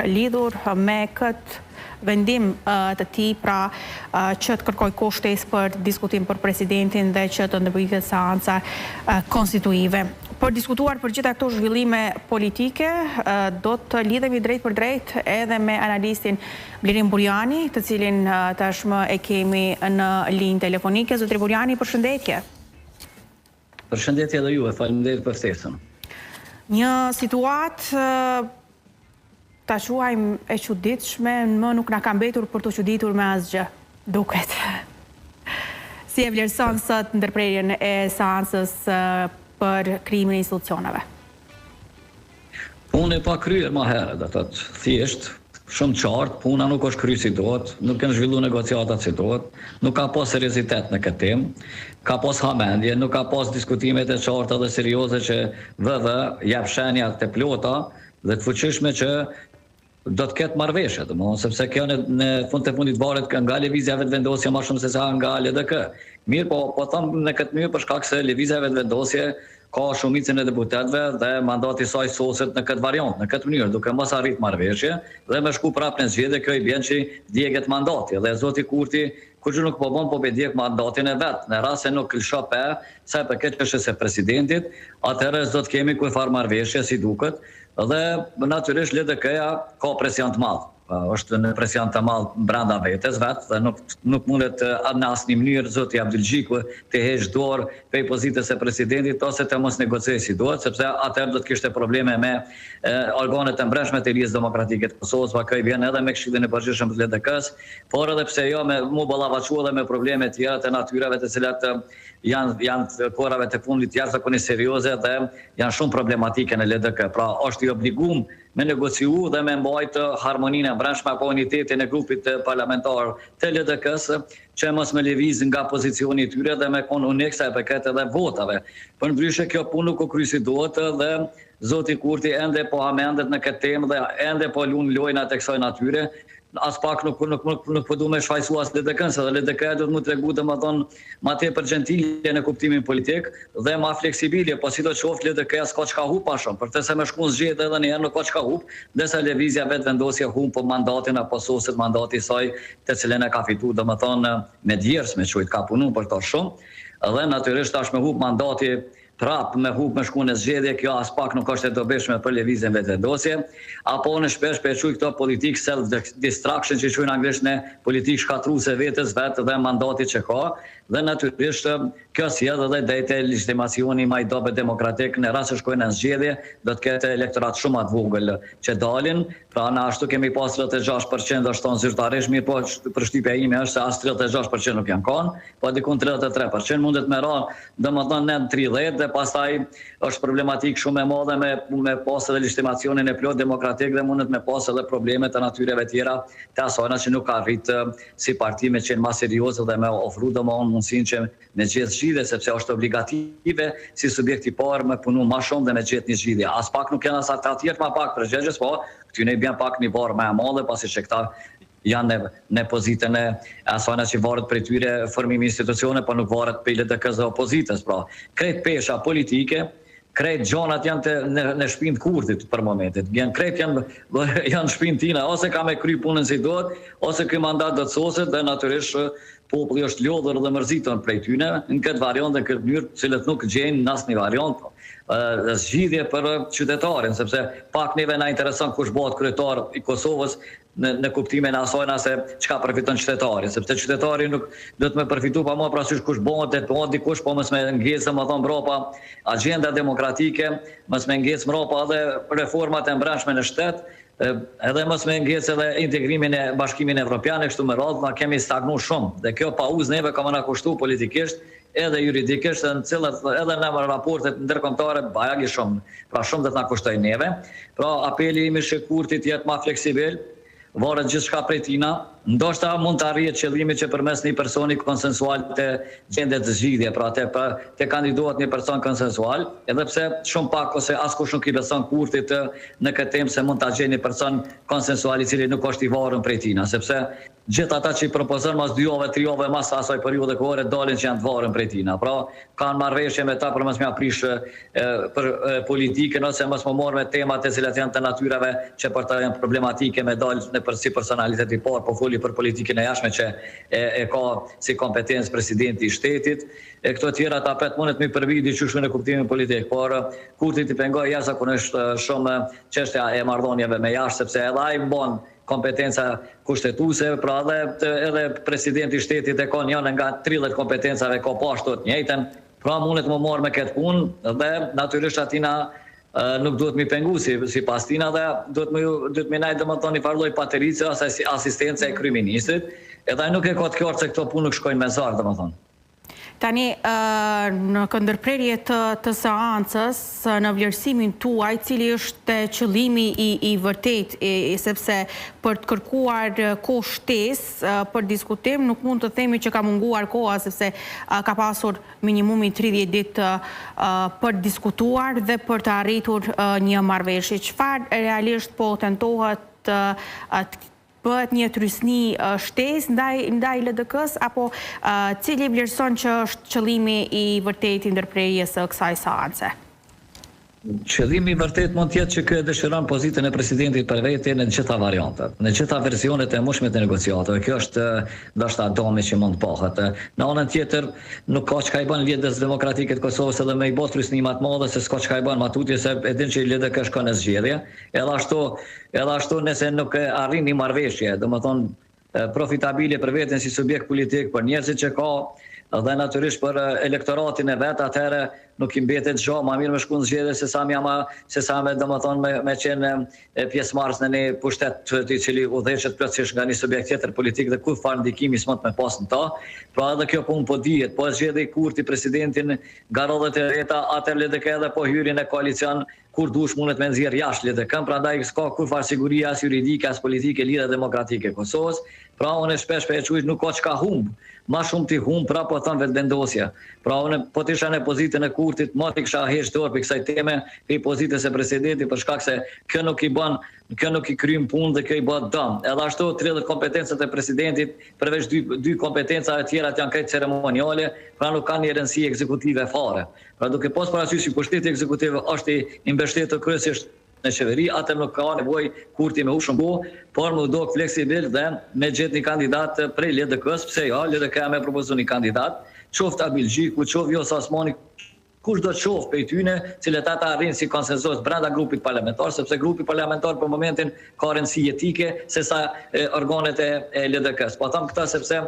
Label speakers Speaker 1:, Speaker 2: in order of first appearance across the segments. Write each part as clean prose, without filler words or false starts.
Speaker 1: lidhur me këtë vendim të tij pra që të kërkoj kohë shtesë për diskutim për presidentin dhe që të ndërpritet seanca konstituive. Për diskutuar për gjitha këto zhvillime politike, do të lidhemi drejt për drejt edhe me analistin Blerim Burjani, të cilin tashmë e kemi në linjë telefonike. Zotri Burjani, përshëndetje.
Speaker 2: Përshëndetje dhe ju, faleminderit për ftesën.
Speaker 1: Një situatë ta quajmë e çuditshme, më nuk na ka mbetur për të çuditur me asgjë, duket. Si e vlerëson sot ndërprerjen e seancës për krimin e institucioneve?
Speaker 2: Punë e pa kryer më herët, do thotë thjesht, shumë qartë, puna nuk është kryer si duhet, nuk kanë zhvilluar negociatat si duhet, nuk ka pas seriozitet në këtë temë, ka pas hamendje, nuk ka pas diskutimet e qarta dhe serioze që jep shenja të plota dhe të fuqishme që do të ketë marrëveshje, domethënë sepse kjo në fund të fundit varet nga lëvizja vetëvendosje më shumë se sa nga LDK. Mirë, po them në këtë mënyrë për shkak se lëvizja vetëvendosje ka shumicën e deputetëve dhe mandati i saj soset në këtë variant, në këtë mënyrë, duke mos arrit marrëveshje dhe më shku prapë në zgjedhje, kjo i bën që djegët mandati dhe zoti Kurti kur nuk po bën po be djeg mandatin e vet. Në rast se nuk lësho pe sa e përket çështës së presidentit, atëherë do të kemi kufar marrëveshje si duket dhe natyrisht LDK-ja ka presion të madh. Është në presion të madh brenda vetes vet dhe nuk mundet në asnjë mënyrë zoti Abdulxhiku të heqë dorë prej pozitës së presidentit ose të mos negociojë si duhet, sepse atëherë do të kishte probleme me organet e mbrojtshme të Ligjit Demokratike të Kosovës, pa kjo i vjen edhe me Këshillin e Përgjithshëm të LDK-s, por edhe pse jo me mu ballavaçua dhe me probleme të tjera të natyrave të cilat janë kohërave të fundit jashtëzakonisht serioze dhe janë shumë problematike në LDK. Pra është i obliguar me negociu dhe me mbajtë harmoninë e brendshme apo unitetin e grupit parlamentar të LDK-s që mos me lëviz nga pozicioni i tyre dhe me kon uneksa e përket edhe votave. Përndryshe kjo punë nuk u krye si duhet dhe zoti Kurti ende po hamendet në këtë temë dhe ende po lun lojna tek kësaj natyre. As pak nuk po du me shfaqsu as LDK-n, se LDK do të më tregu domethënë ma tepër gentile në kuptimin politik dhe ma fleksibile, po sidoqoftë LDK-ja s'ka çka hub pa shumë, për të se më shkuan zgjedhje edhe një herë nuk ka çka hub, ndërsa lëvizja vetëvendosje humb po mandatin apo soset mandati i saj, të cilën e ka fituar domethënë me djers me çujt ka punuar për to shumë dhe natyrisht tash me hub mandati prap me hub me shku në zgjedhje, kjo as pak nuk është e dobishme për lëvizjen vetëvendosje, apo në shpesh për çuj këto politik self distraction që quajnë anglisht në politik shkatruese vetes vetë dhe mandatit që ka, dhe natyrisht kjo sjell edhe drejt legitimacioni më i dobët demokratik në rast se shkojnë në zgjedhje, do të ketë elektorat shumë të vogël që dalin, pra na ashtu kemi pas 36% është tonë zyrtarisht, mirë po përshtypja ime është se as 36% nuk janë kanë, po dikon 33% mundet me ra domethënë në 30 dhe pastaj është problematik shumë e madhe me pas edhe legitimacionin e plot demokratik dhe mundet me pas edhe probleme të natyreve tjera të asajna që nuk arrit si parti me qenë më serioze dhe me ofru domosdoshmë mundësinë që me gjetë zgjidhje sepse është obligative si subjekti i parë me punu më shumë dhe me gjetë një zgjidhje. As pak nuk janë as ata të tjerë më pak për zgjedhjes, po këty ne bën pak një barë më e madhe pasi që këta janë në pozitën e asajna që varet prej tyre formimi institucione, po nuk varet prej LDK-s dhe opozitës. Pra, krejt pesha politike, krejt gjonat janë në shpinë të Kurtit për momentet. Krejt janë shpinë tina, ose ka me kry punën si duhet, ose ky mandat do të soset dhe natyrisht populli është lodhur dhe mërzitur prej tyne në këtë variant dhe këtë mënyrë, cilët nuk gjejnë në asnjë variant zgjidhje për qytetarin, sepse pak neve na intereson kush bëhet kryetar i Kosovës në kuptimin e asaj se çka përfiton qytetari, sepse qytetari nuk do të më përfitu pa më parasysh kush bëhet, po dikush po mos më ngjesë më thon mbrapa agjenda demokratike, mos më ngjesë mbrapa edhe reformat e mbrëmshme në shtet, edhe mos me ngjesë edhe integrimin e Bashkimit Evropian e kështu me radhë, na kemi stagnuar shumë dhe kjo pauzë neve ka më na kushtuar politikisht edhe juridikisht, në cilat edhe në raportet ndërkombëtare bajagi shumë, pra shumë do të na kushtojnë neve. Pra apeli im është Kurti të jetë më fleksibil, varet gjithçka prej tina, ndoshta mund të arrihet qëllimi që përmes një personi konsensual të gjendet zgjidhje, pra të kandidohet një person konsensual, edhe pse shumë pak ose askush nuk i beson Kurtit në këtë temë se mund ta gjejë një person konsensual i cili nuk është i varur prej tina, sepse gjithë ata që i propozon mas 2 javë, 3 javë mas asaj periudhe kohore dalin që janë të varur prej tina. Pra kanë marrëveshje me ta për mos më aprish për politikën ose mos më marr me temat e cilat janë të natyrave që për ta janë problematike me dalë në përsi personalitet i parë, po foli për politikën e jashtme që e ka si kompetencë presidenti i shtetit. E këto tjera tapet mundet mi përvi diçush në kuptimin politik, por Kurti i pengoi jashtëzakonisht shumë çështja e marrëdhënieve me jashtë, sepse edhe ai mban kompetenca kushtetuese, pra edhe presidenti i shtetit e ka njënë nga 30 kompetencave ka pashtu të njëjtën, pra mundet më marrë me këtë punë dhe natyrisht atina nuk duhet mi pengu si pas tina dhe duhet mi najtë një farloj paterice ose asistence e kryeministrit, edhe ai nuk e ka të kjartë se këto punë nuk shkojnë me zarë, domethënë.
Speaker 1: Tani, në këndërprerje të seancës, në vlerësimin tuaj, cili është qëllimi i vërtet, sepse për të kërkuar kohë shtesë për diskutim, nuk mund të themi që ka munguar koha, sepse ka pasur minimumi 30 ditë për diskutuar dhe për të arritur një marrëveshje. Çfarë realisht po tentohet bëhet një trysni shtesë ndaj LDK-s, apo cili vlerëson që është qëllimi i vërtet i ndërprerjes së kësaj seance?
Speaker 2: Qëllimi i vërtet mund të jetë që ky dëshiron pozitën e presidentit për vete në gjitha variantet, në gjitha versionet e mushme të negociatave. Kjo është ndoshta domi që mund pahet. Në anën tjetër, nuk ka çka i bën lidhjes demokratike të Kosovës edhe me i bot trysnima të mëdha se s'ka çka i bën matutje se e din që LDK shkon në zgjedhje. Edhe ashtu nëse nuk arrin një marrëveshje, domethënë profitabile për veten si subjekt politik, për njerëzit që ka dhe natyrisht për elektoratin e vet, atëherë nuk i mbetet gjë, më mirë me shku në zgjedhje se sa me domethënë me qenë pjesëmarrës në një pushtet i cili udhëheqet plotësisht nga një subjekt tjetër politik dhe kur fare ndikimi s'mund me pas në ta. Pra edhe kjo punë po dihet, po zgjedhë Kurti presidentin nga rrodhët e veta, atëherë LDK edhe po hyrjen e koalicion kur dush mundet me nxjerr jashtë LDK, prandaj s'ka kur fare siguria as juridike as politike lidhje demokratike Kosovës. Pra unë shpesh e quaj nuk ka çka humb, më shumë ti humb pra po thon vetëvendosja. Pra unë po të isha në pozitën e Kurtit, më të kisha heq dorë për kësaj teme, për pozitës e presidentit për shkak se kjo nuk i kryen punë dhe kjo i bën dëm. Edhe ashtu 30 kompetencat e presidentit, përveç dy kompetenca e tjera janë krejt ceremoniale, pra nuk kanë një rëndësi ekzekutive fare. Pra duke pas parasysh që pushteti ekzekutiv është i mbështetur kryesisht në qeveri, atë nuk ka nevojë Kurti me u shëmbu, por më do fleksibil dhe me gjetë një kandidat prej LDK-s, pse jo, LDK me propozu një kandidat, qoftë Abilgjiku, qoftë Vjosa Osmani, kush do të qoftë prej tyne, cilët ata arrin si konsensus brenda grupit parlamentar, sepse grupi parlamentar për momentin ka rëndësi etike se sa organet e LDK-s. Po them këtë sepse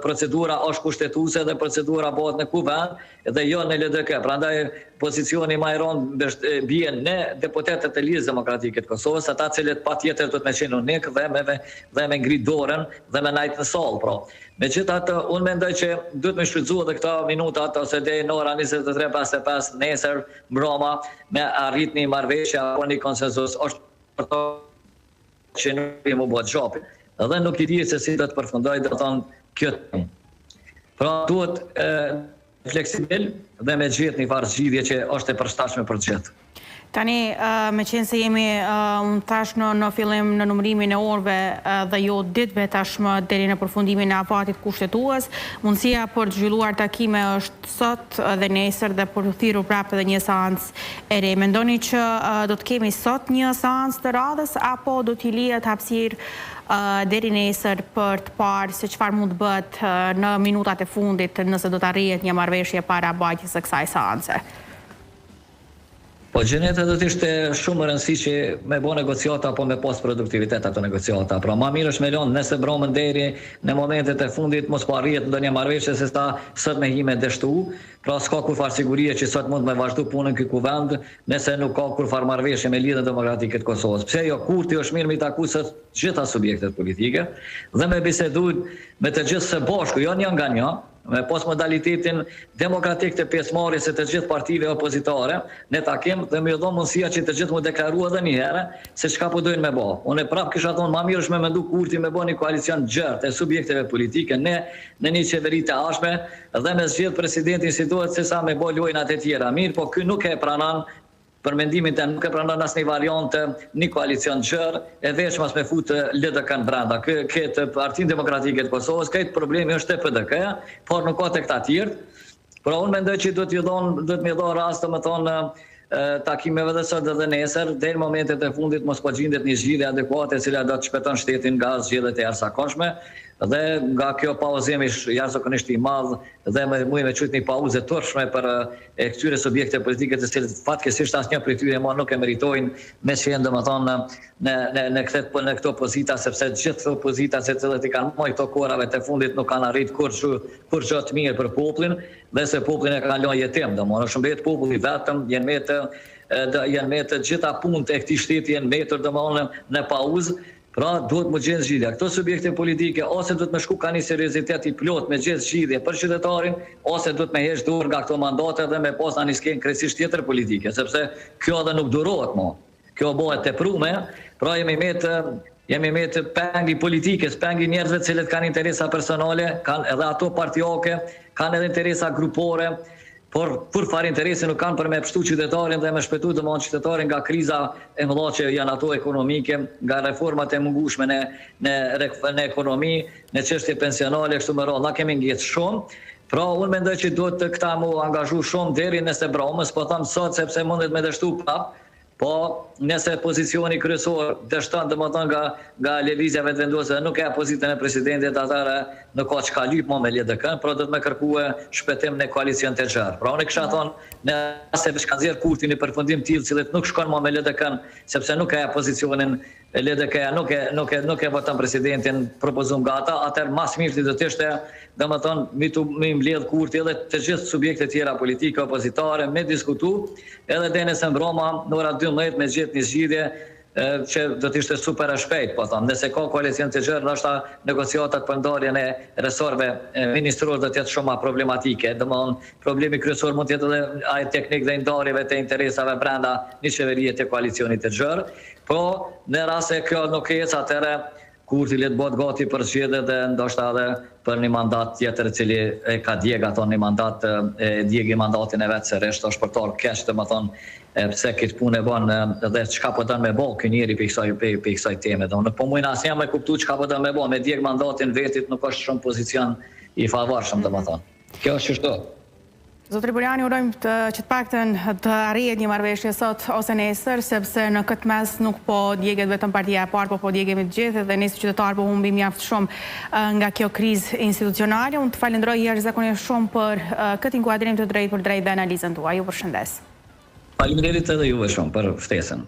Speaker 2: procedura është kushtetuese dhe procedura bëhet në kuvend dhe jo në LDK. Prandaj pozicioni më i rënd bie në deputetët e Lidhjes Demokratike të Kosovës, ata cilët patjetër do të më qenë unik dhe me ngrit dorën dhe me najt në sallë, pra. Megjithatë, unë mendoj që duhet me shfrytëzuar edhe këta minutat ose deri në ora 23:55 nesër mbroma me arrit një marrëveshje apo një konsensus është për to që nuk i më bëhet gjapi. Edhe nuk i di se si do të përfundoj do të thonë kjo. Pra duhet fleksibil dhe me gjetë një farë zgjidhje që është e përshtatshme për të gjithë.
Speaker 1: Tani, me qenë se jemi, unë thash në fillim në numërimin e orëve dhe jo ditëve tashmë deri në përfundimin e afatit kushtetues, mundësia për të zhvilluar takime është sot dhe nesër dhe për të thirrur prapë edhe një seancë e re. Mendoni që do të kemi sot një seancë të radhës apo do t'i lihet hapësirë deri nesër për të parë se çfarë mund të bëhet në minutat e fundit nëse do të arrihet një marrëveshje para mbajtjes së kësaj seance?
Speaker 2: Po gjeneta do të ishte shumë rëndësi që me bo negociata apo me pas produktivitet ato negociata. Pra ma mirë është me lënë nëse bromën deri në momentet e fundit mos po arrihet ndonjë marrëveshje se sta sot me hime dështu. Pra s'ka kur farë sigurie që sot mund me vazhdu punën ky kuvend nëse nuk ka kur farë marrëveshje me Lidhjen Demokratike të Kosovës. Pse jo, Kurti është mirë me taku sot gjitha subjektet politike dhe me bisedu me të gjithë së bashku, jo një nga një, me pas modalitetin demokratik të pjesëmarrjes së të gjithë partive opozitare në takim dhe më dhon mundësia që të gjithë mu deklarua edhe një herë se çka po dojnë me bë. Unë prapë kisha thonë më mirë është me mendu Kurti me bë një koalicion gjerë të subjekteve politike në një qeveri të ashme dhe me zgjedh presidentin situat se sa me bë lojnat e tjera. Mirë, po ky nuk e pranon për mendimin të nuk e pranon asnjë variant një koalicion gjerë e veç mas me futë LDK-n brenda. Këtë Partinë Demokratike të Kosovës, këtë problemi është te PDK-ja, por nuk ka tek ta tjerë. Pra unë mendoj që do të më dhon rast të më thonë takimeve dhe sot dhe nesër, deri në momentet e fundit mos po gjendet një zgjidhje adekuate e cila do të shpëton shtetin nga zgjedhjet e jashtëzakonshme dhe nga kjo pauzimi jashtëzakonisht i madh dhe me çuit një pauzë turshme për këtyre subjekte politike të cilët fatkeqësisht asnjë prej tyre nuk e meritojnë me qenë domethënë në këto pozita, sepse gjithë këto pozita se cilët i kanë marrë këto kohërave të fundit nuk kanë arritur kur gjë të mirë për popullin dhe se popullin e ka lënë jetim, domethënë është mbet populli vetëm, janë me të gjitha punët e këtij shteti janë mbetur domethënë në pauzë. Pra, duhet më gjenë zgjidhja. Këto subjekte politike ose duhet me shku ka një seriozitet i plot me gjenë zgjidhje për qytetarin, ose duhet me heq dorë nga këto mandate dhe me pas një skenë krejtësisht tjetër politike, sepse kjo edhe nuk durohet më. Kjo bëhet teprume, pra jemi me të pengi politikës, pengi njerëzve cilët kanë interesa personale, kanë edhe ato partijake, kanë edhe interesa grupore, por kur farë interesi nuk kanë për me pështu qytetarin dhe me shpëtu të mënë qytetarin nga kriza e mëdha që janë ato ekonomike, nga reformat e mungueshme në ekonomi, në çështje pensionale, kështu me radhë, na kemi ngjetë shumë. Pra, unë mendoj që duhet të këta mu angazhu shumë deri nëse bramës, po thamë sot sepse mundet me dështu prap, po nëse pozicioni kryesor dështon domethënë nga lëvizjeve të vendosura nuk ka pozitën e presidentit, atëherë nuk ka çka lyp më me LDK-n, por do të më kërkuë shpëtim në koalicion të gjerë. Pra unë kisha thonë në rast se ka nxjerr Kurti në përfundim të tillë, cilët nuk shkon më me LDK-n, sepse nuk ka pozicionin LDK-ja, nuk e voton presidentin propozum nga ata, atëherë më së miri do të ishte domethënë mi mbledh Kurti edhe të gjithë subjektet tjera politike opozitare me diskutu, edhe deri në mbroma në ora 12 me gjetë një zgjidhje që do të ishte super e shpejt, po thonë. Nëse ka koalicion të gjerë, ndoshta negociatat për ndarjen e resorëve ministrore do të jetë shumë problematike. Domthonë, problemi kryesor mund të jetë edhe ai teknik dhe ndarjeve të interesave brenda një qeverie të koalicionit të gjerë, po në rast se kjo nuk ecë, atëherë Kurti le të bëhet gati për zgjedhje dhe ndoshta edhe për një mandat tjetër i cili e ka djeg ato një mandat, djegi mandatin e vet se rresht është për tar keq, domethënë pse këtë punë e bën dhe çka po don me bë ky njeri për kësaj teme. Domethënë po mund asnjë me kuptu çka po don me bë, me djeg mandatin vetit nuk është shumë pozicion i favorshëm domethënë. Kjo është çështje.
Speaker 1: Zotri Burjani, urojmë që të paktën të arrihet një marrëveshje sot ose nesër, sepse në këtë mes nuk po djeget vetëm partia e parë, po djegemi të gjithë dhe ne si qytetarë po humbim mjaft shumë nga kjo krizë institucionale. Unë të falenderoj jashtëzakonisht shumë për këtë inkuadrim të drejtë për drejtë dhe analizën tuaj. Ju përshëndes.
Speaker 2: Faleminderit edhe juve shumë për ftesën.